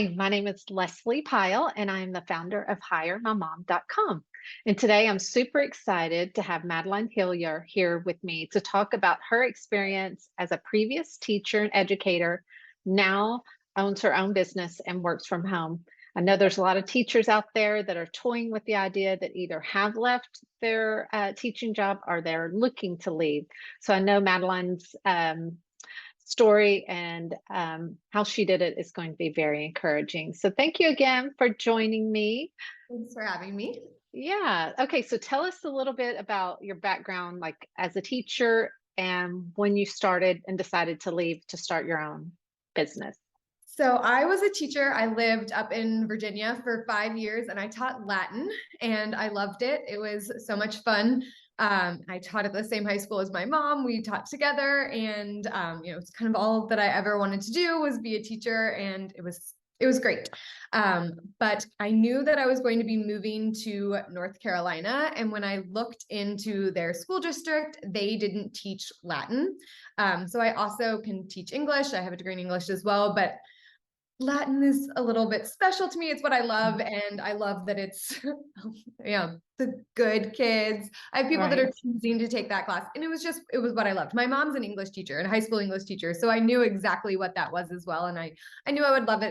Hi, my name is Leslie Pyle, and I am the founder of HireMyMom.com. And today I'm super excited to have Madeline Hillier here with me to talk about her experience as a previous teacher and educator, now owns her own business and works from home. I know there's a lot of teachers out there that are toying with the idea that either have left their teaching job or they're looking to leave. So I know Madeline's story and how she did it is going to be very encouraging. So thank you again for joining me. Thanks for having me. Yeah. Okay. So tell us a little bit about your background, like as a teacher and when you started and decided to leave to start your own business. So I was a teacher. I lived up in Virginia for 5 years and I taught Latin and I loved it. It was so much fun. I taught at the same high school as my mom. We taught together and it's kind of all that I ever wanted to do was be a teacher, and it was great. But I knew that I was going to be moving to North Carolina. And when I looked into their school district, they didn't teach Latin. So I also can teach English. I have a degree in English as well, but Latin is a little bit special to me. It's what I love. And I love that it's, the good kids. I have people that Right. are choosing to take that class. And it was what I loved. My mom's an English teacher, and a high school English teacher. So I knew exactly what that was as well. And I knew I would love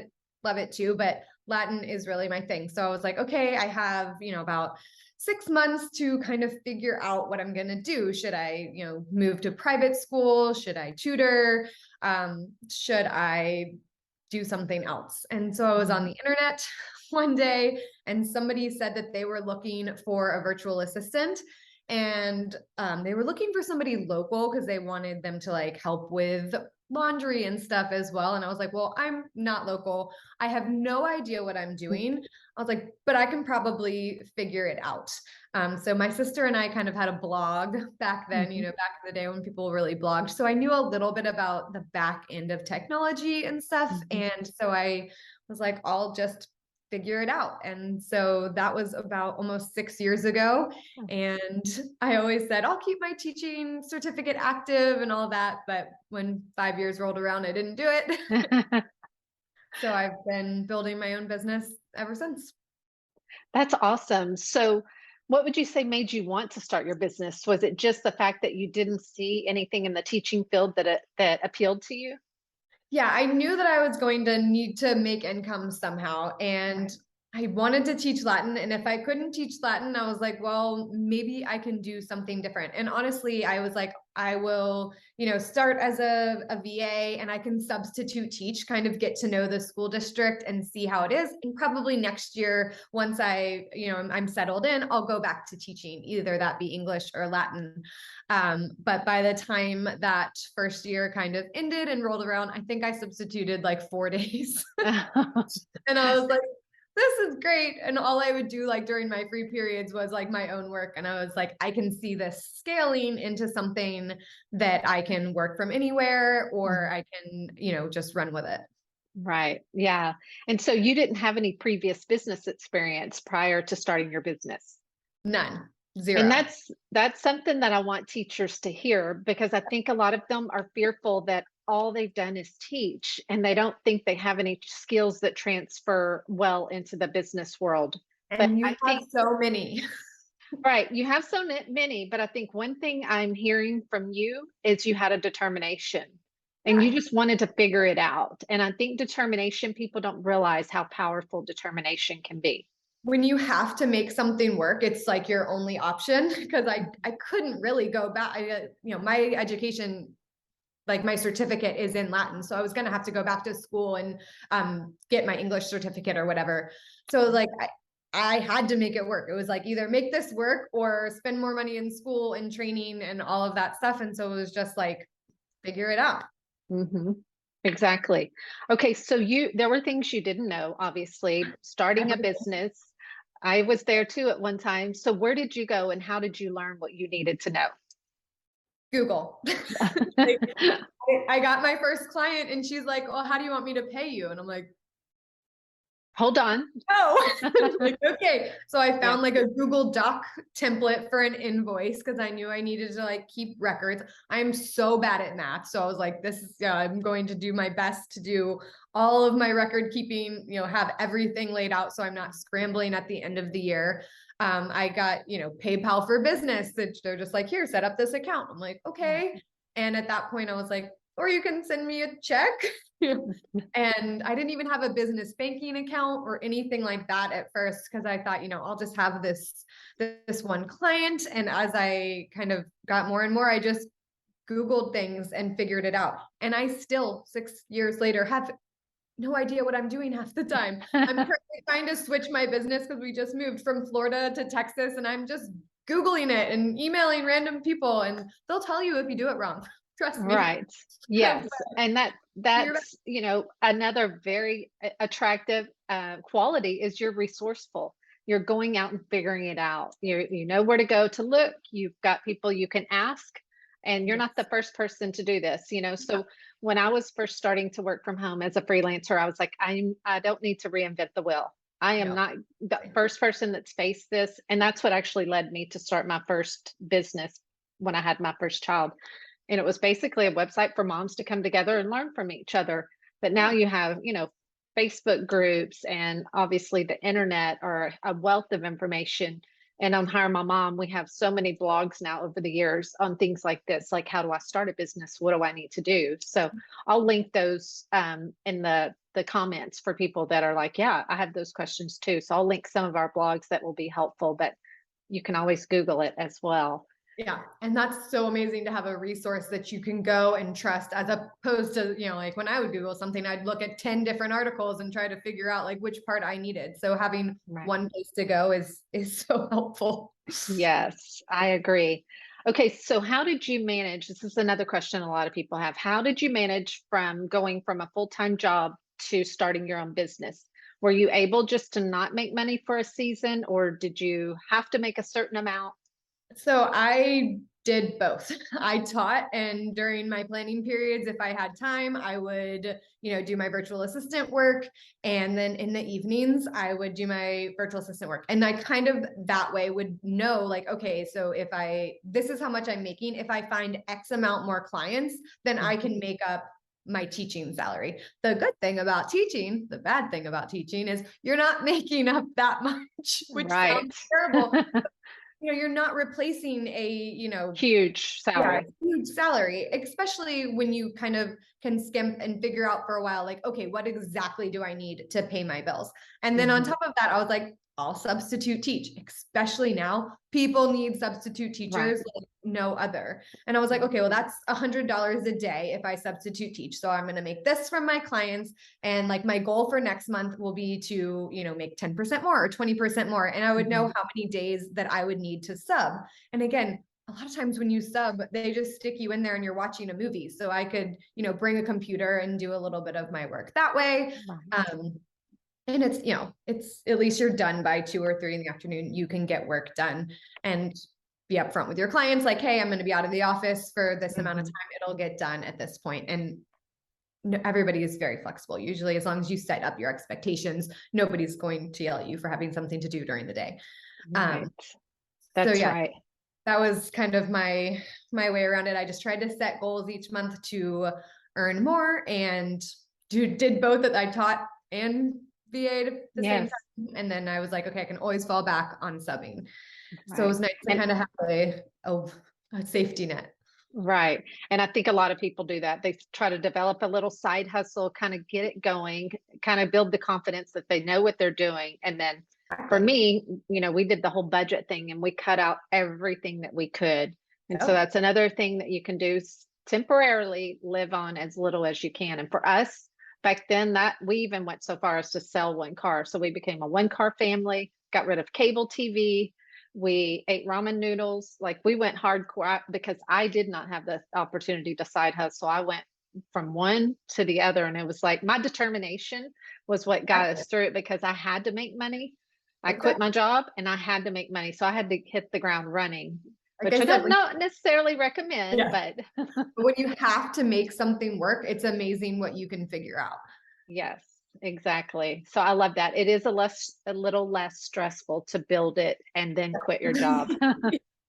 it too. But Latin is really my thing. So I was like, okay, I have, about 6 months to kind of figure out what I'm going to do. Should I, move to private school? Should I tutor? Should I do something else? And so I was on the internet one day and somebody said that they were looking for a virtual assistant, and they were looking for somebody local because they wanted them to like help with laundry and stuff as well. And I was like, well, I'm not local. I have no idea what I'm doing. I was like, but I can probably figure it out. So my sister and I kind of had a blog back then, Mhm. back in the day when people really blogged. So I knew a little bit about the back end of technology and stuff. Mhm. And so I was like, I'll just figure it out. And so that was about almost 6 years ago. And I always said, I'll keep my teaching certificate active and all that. But when 5 years rolled around, I didn't do it. So I've been building my own business ever since. That's awesome. So what would you say made you want to start your business? Was it just the fact that you didn't see anything in the teaching field that appealed to you? Yeah, I knew that I was going to need to make income somehow. Right. And I wanted to teach Latin. And if I couldn't teach Latin, I was like, well, maybe I can do something different. And honestly, I was like, I will, start as a VA and I can substitute teach, kind of get to know the school district and see how it is. And probably next year, once I'm settled in, I'll go back to teaching, either that be English or Latin. But by the time that first year kind of ended and rolled around, I think I substituted like 4 days. And I was like, this is great. And all I would do like during my free periods was like my own work. And I was like, I can see this scaling into something that I can work from anywhere, or I can, just run with it. Right. Yeah. And so you didn't have any previous business experience prior to starting your business. None, And zero. that's something that I want teachers to hear, because I think a lot of them are fearful that all they've done is teach and they don't think they have any skills that transfer well into the business world. But And you I have think, so many. right, you have so many, but I think one thing I'm hearing from you is you had a determination and you Yeah. just wanted to figure it out. And I think determination, people don't realize how powerful determination can be. When you have to make something work, it's like your only option, because I couldn't really go back. My education, like my certificate is in Latin. So I was going to have to go back to school and get my English certificate or whatever. So like I had to make it work. It was like either make this work or spend more money in school and training and all of that stuff. And so it was just like, figure it out. Hmm. Exactly. Okay, so there were things you didn't know, obviously, starting a Everything. business. I was there too at one time. So where did you go and how did you learn what you needed to know? Google. Like, I got my first client and she's like, well, how do you want me to pay you? And I'm like, hold on. Oh, like, okay. So I Yeah. found like a Google Doc template for an invoice because I knew I needed to like keep records. I'm so bad at math. So I was like, this is, I'm going to do my best to do all of my record keeping, have everything laid out so I'm not scrambling at the end of the year. I got, PayPal for business that they're just like, here, set up this account. I'm like, okay. And at that point I was like, or you can send me a check. And I didn't even have a business banking account or anything like that at first because I thought, I'll just have this one client. And as I kind of got more and more, I just Googled things and figured it out. And I still 6 years later have no idea what I'm doing half the time. I'm currently trying to switch my business because we just moved from Florida to Texas, and I'm just Googling it and emailing random people, and they'll tell you if you do it wrong. Trust me. Right. Yes. And that's, another very attractive quality is you're resourceful. You're going out and figuring it out. You know where to go to look. You've got people you can ask, and you're not the Yes. first person to do this, So when I was first starting to work from home as a freelancer, I was like, I don't need to reinvent the wheel. I am No. not the first person that's faced this. And that's what actually led me to start my first business when I had my first child. And it was basically a website for moms to come together and learn from each other. But now you have, Facebook groups and obviously the internet or a wealth of information. And on Hire My Mom, we have so many blogs now over the years on things like this, like how do I start a business? What do I need to do? So I'll link those in the comments for people that are like, yeah, I have those questions too. So I'll link some of our blogs that will be helpful, but you can always Google it as well. Yeah. And that's so amazing to have a resource that you can go and trust as opposed to, like when I would Google something, I'd look at 10 different articles and try to figure out like which part I needed. So having one place to go is so helpful. Yes, I agree. Okay, so how did you manage? This is another question a lot of people have. How did you manage from going from a full-time job to starting your own business? Were you able just to not make money for a season, or did you have to make a certain amount? So I did both. I taught, and during my planning periods, if I had time, I would, do my virtual assistant work. And then in the evenings, I would do my virtual assistant work. And I kind of that way would know like, okay, so this is how much I'm making. If I find X amount more clients, then I can make up my teaching salary. The good thing about teaching, the bad thing about teaching is you're not making up that much, which sounds terrible. You're not replacing a, huge salary. huge salary, especially when you kind of can skimp and figure out for a while, like, okay, what exactly do I need to pay my bills? And then on top of that, I was like, I'll substitute teach, especially now. People need substitute teachers like no other. And I was like, okay, well, that's $100 a day if I substitute teach. So I'm going to make this from my clients. And like my goal for next month will be to, make 10% more or 20% more. And I would know how many days that I would need to sub. And again, a lot of times when you sub, they just stick you in there and you're watching a movie. So I could, bring a computer and do a little bit of my work that way. And it's at least you're done by 2 or 3 in the afternoon. You can get work done and be upfront with your clients. Like, hey, I'm going to be out of the office for this amount of time. It'll get done at this point. And everybody is very flexible. Usually, as long as you set up your expectations, nobody's going to yell at you for having something to do during the day. Right. That's right. That was kind of my way around it. I just tried to set goals each month to earn more and did both that. I taught and VA'd at the same time. And then I was like, okay, I can always fall back on subbing. So it was nice to kind of have a safety net. Right. And I think a lot of people do that. They try to develop a little side hustle, kind of get it going, kind of build the confidence that they know what they're doing. And then for me, we did the whole budget thing and we cut out everything that we could. And so that's another thing that you can do, temporarily live on as little as you can. And for us, back then, that we even went so far as to sell one car. So we became a one-car family, got rid of cable TV. We ate ramen noodles. Like we went hardcore because I did not have the opportunity to side hustle. I went from one to the other. And it was like my determination was what got us through it because I had to make money. I quit my job and I had to make money. So I had to hit the ground running, which I don't not necessarily recommend, but when you have to make something work, it's amazing what you can figure out. Yes. exactly. So I love that. It is a little less stressful to build it and then quit your job.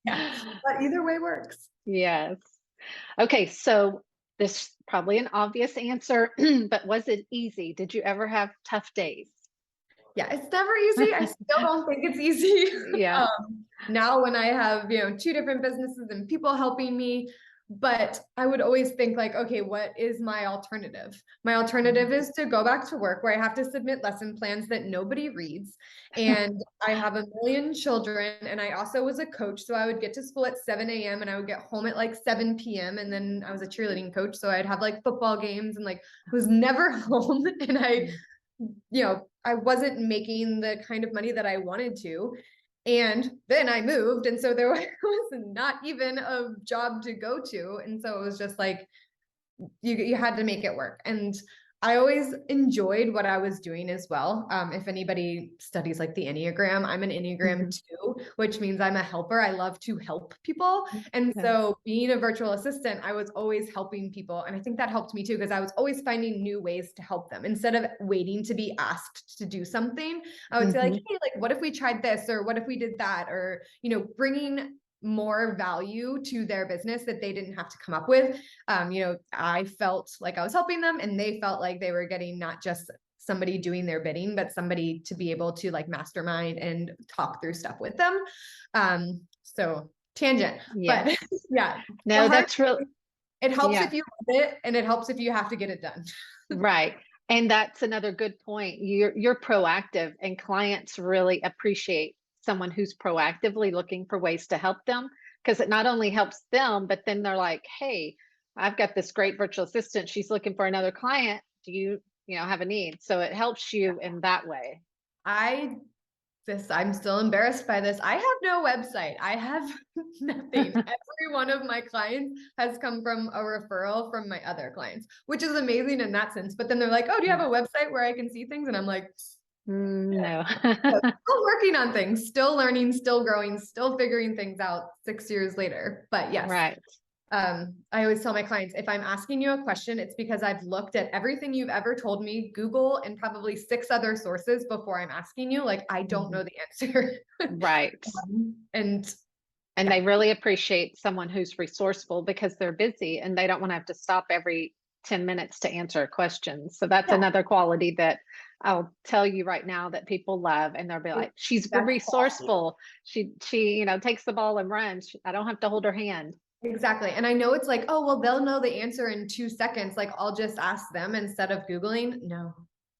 Yeah, but either way works. Yes. Okay, so this probably an obvious answer, but was it easy? Did you ever have tough days? Yeah, it's never easy. I still don't think it's easy. Yeah. Now when I have, two different businesses and people helping me, but I would always think like, okay, what is my alternative? My alternative is to go back to work where I have to submit lesson plans that nobody reads. And I have a million children. And I also was a coach. So I would get to school at 7 a.m. and I would get home at like 7 p.m. And then I was a cheerleading coach. So I'd have like football games and like was never home. And I wasn't making the kind of money that I wanted to. And then I moved. And so there was not even a job to go to. And so it was just like, you had to make it work. And I always enjoyed what I was doing as well. If anybody studies like the Enneagram, I'm an Enneagram 2, which means I'm a helper. I love to help people. And Yeah. so being a virtual assistant, I was always helping people. And I think that helped me too, because I was always finding new ways to help them. Instead of waiting to be asked to do something, I would say like, hey, like, what if we tried this? Or what if we did that? Or, bringing more value to their business that they didn't have to come up with. I felt like I was helping them and they felt like they were getting not just somebody doing their bidding, but somebody to be able to like mastermind and talk through stuff with them. So tangent, Yeah. but yeah, No, that's real. it helps Yeah. if you love it and it helps if you have to get it done. Right. And that's another good point. You're proactive and clients really appreciate someone who's proactively looking for ways to help them because it not only helps them, but then they're like, "Hey, I've got this great virtual assistant. She's looking for another client. Do you have a need?" So it helps you in that way. I'm still embarrassed by this. I have no website. I have nothing. Every one of my clients has come from a referral from my other clients, which is amazing in that sense. But then they're like, "Oh, do you have a website where I can see things?" And I'm like, No. still working on things, still learning, still growing, still figuring things out 6 years later. But yes, Right. I always tell my clients, if I'm asking you a question, it's because I've looked at everything you've ever told me, Google, and probably 6 other sources before I'm asking you. Like, I don't know the answer. Right. And And they really appreciate someone who's resourceful because they're busy and they don't want to have to stop every 10 minutes to answer a question. So that's yeah, another quality that I'll tell you right now that people love. And they'll be like, she's that's quality. resourceful. She takes the ball and runs. I don't have to hold her hand. Exactly. And I know it's like, oh, well, they'll know the answer in 2 seconds. Like, I'll just ask them instead of Googling. No,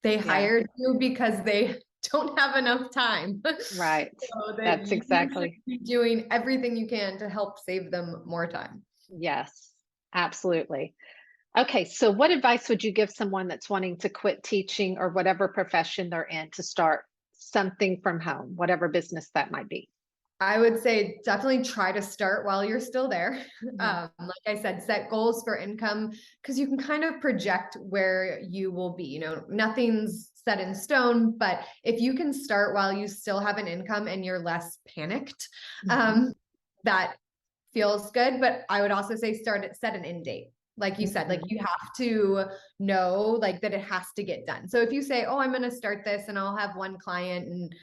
they Yeah, hired you because they don't have enough time. right. So that That's you should exactly. be doing everything you can to help save them more time. Yes, absolutely. Okay, so what advice would you give someone that's wanting to quit teaching or whatever profession they're in to start something from home, whatever business that might be? I would say definitely try to start while you're still there. Mhm. Like I said, set goals for income because you can kind of project where you will be. Nothing's set in stone, but if you can start while you still have an income and you're less panicked, Mhm. that feels good. But I would also say set an end date. Like you said, like Mhm. you have to know like that it has to get done. So if you say, oh, I'm going to start this and I'll have one client and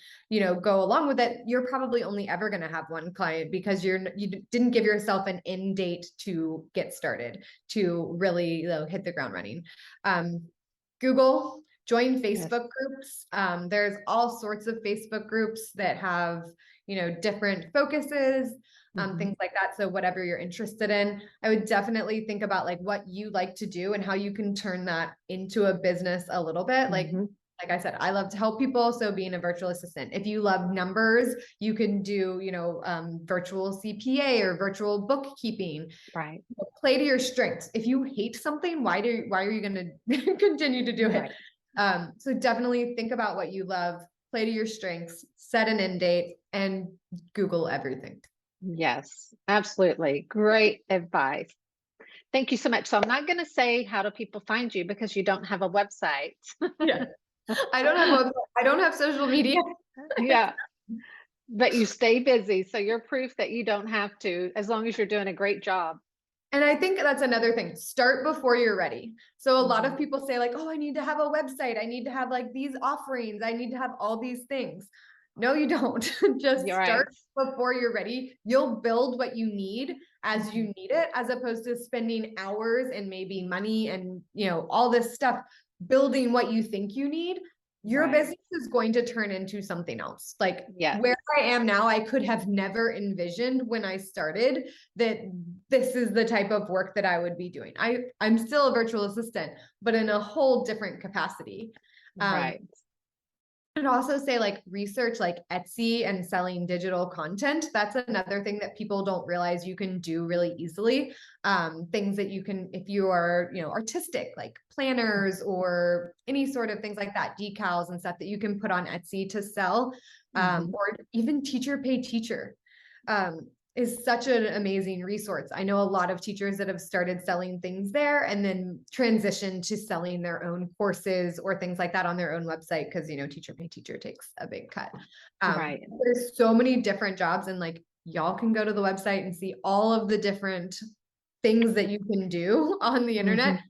go along with it, you're probably only ever going to have one client because you didn't give yourself an end date to get started, to really hit the ground running. Google, join Yes. Facebook groups. There's all sorts of Facebook groups that have different focuses, Mhm. things like that. So whatever you're interested in, I would definitely think about like what you like to do and how you can turn that into a business a little bit. Mhm. Like I said, I love to help people. So being a virtual assistant, if you love numbers, you can do, virtual CPA or virtual bookkeeping. Right. Play to your strengths. If you hate something, why are you going to continue to do it? Right. So definitely think about what you love, play to your strengths, set an end date, and Google everything. Yes, absolutely. Great advice. Thank you so much. So I'm not going to say how do people find you because you don't have a website. Yeah. I don't have social media. Yeah, but you stay busy. So you're proof that you don't have to, as long as you're doing a great job. And I think that's another thing. Start before you're ready. So a lot of Mhm. people say like, oh, I need to have a website. I need to have like these offerings. I need to have all these things. No, you don't. Just You're start right. before you're ready. You'll build what you need as you Mhm. need it, as opposed to spending hours and maybe money and, all this stuff building what you think you need. Your Right. business is going to turn into something else. Like Yes. where I am now, I could have never envisioned when I started that this is the type of work that I would be doing. I'm still a virtual assistant, but in a whole different capacity. Um, Right. and also say like research like Etsy and selling digital content. That's another thing that people don't realize you can do really easily. Things that you can, if you are, artistic, like planners or any sort of things like that, decals and stuff that you can put on Etsy to sell, Mhm. or even teacher pay teacher. Is such an amazing resource. I know a lot of teachers that have started selling things there and then transitioned to selling their own courses or things like that on their own website because teacher pay teacher takes a big cut. Right. There's so many different jobs, and like y'all can go to the website and see all of the different things that you can do on the internet. Mhm.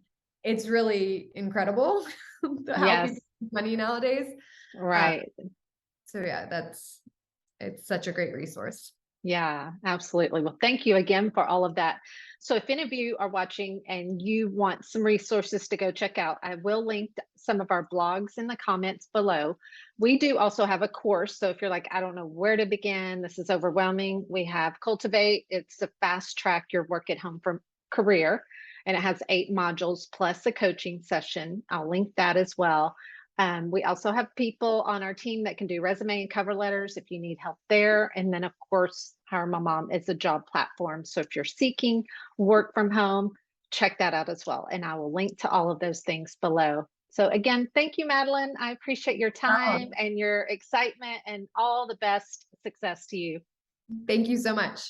It's really incredible how people Yes. make money nowadays. Uh, Right. so yeah, it's such a great resource. Yeah, absolutely. Well, thank you again for all of that. So, if any of you are watching and you want some resources to go check out, I will link some of our blogs in the comments below. We do also have a course. So, if you're like, I don't know where to begin, this is overwhelming, we have Cultivate. It's a fast track your work at home from career, and it has 8 modules plus a coaching session. I'll link that as well. We also have people on our team that can do resume and cover letters if you need help there. And then, of course, Hire My Mom is a job platform. So if you're seeking work from home, check that out as well. And I will link to all of those things below. So, again, thank you, Madeline. I appreciate your time Wow. and your excitement, and all the best success to you. Thank you so much.